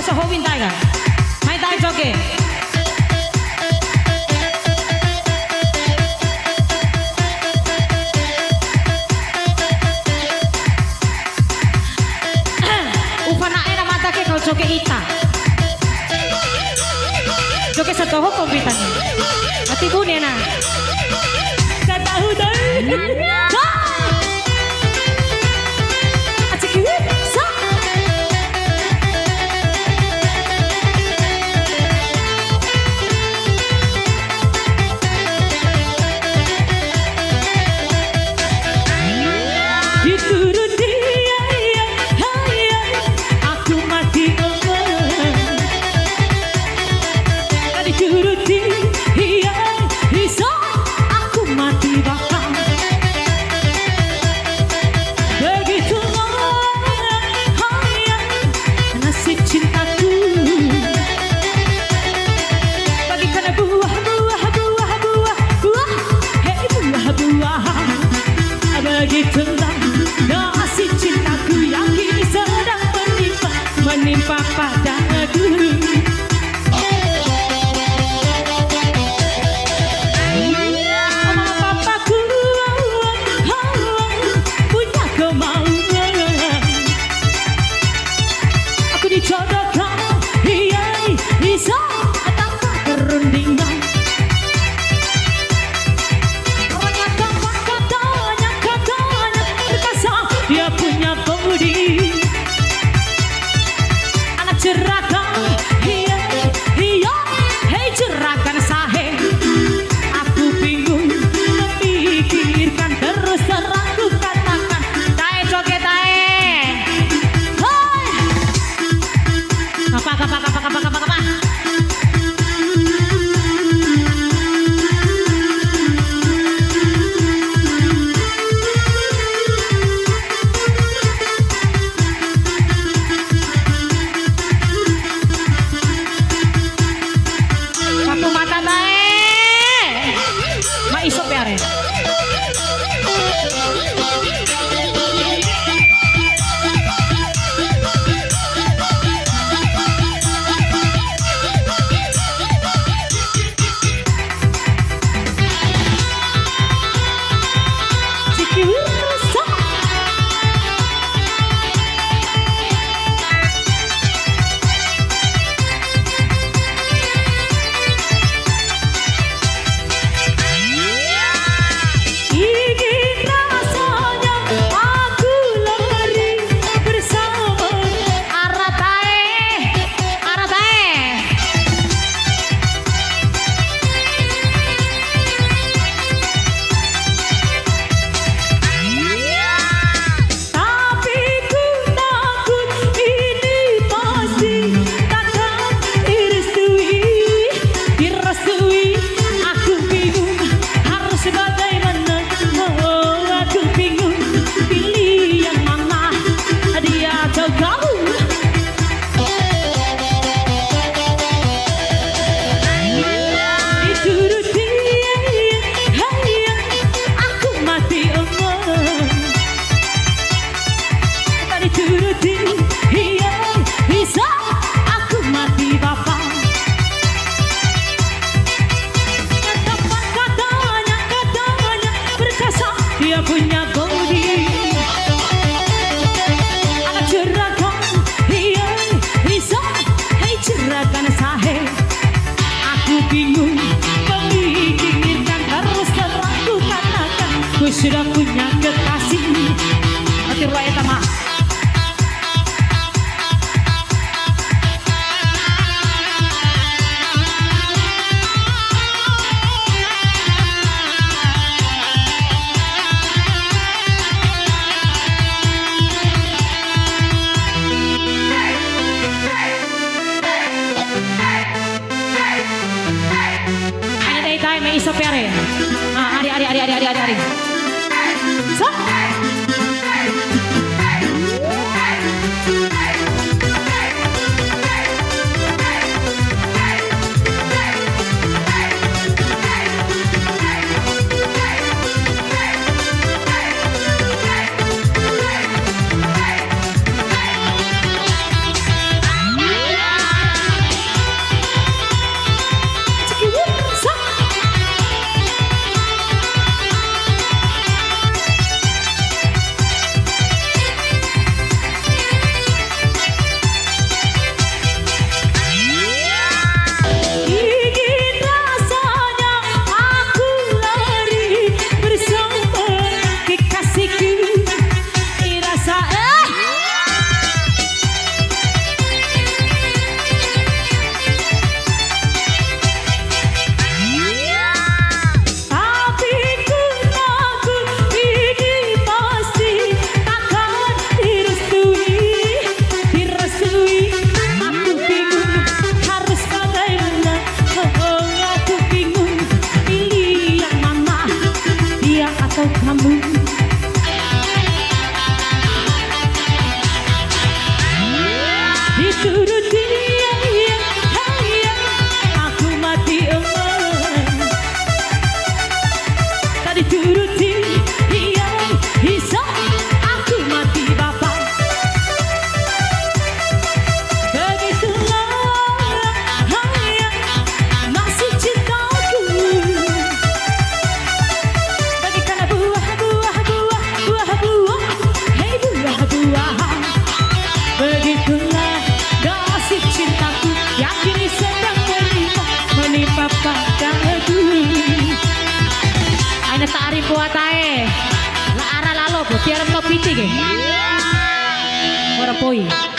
sa hobin tayo ka. May tayo joke. Ufanain na mata ke kau joke ita. Joke sa toho kompitan. Ati bunyi na. Katahu tayo. Begitulah kasih cintaku yang kini sedang menimpa padaku. Mama papaku punya kemauan, aku dijodohkan, iya bisa tanpa perundingan. Dia punya budi, anak jerakan, iya, iya, hei jerakan sahe. Aku bingung memikirkan, terus terang ku katakan, tae joget tae. Hoi, apa? Isop ya, Ren. Dia punya bodi, anak jerakan, iya, bisa, hei jerakan sahe. Aku bingung memikirkan, terus terang ku katakan, ku sudah punya kekasih. Hati ruaya tama. May isop ya, Ren. Ari. So. Ane tari puatae. La ara lalo po tiarap no piti ke. Ora poi.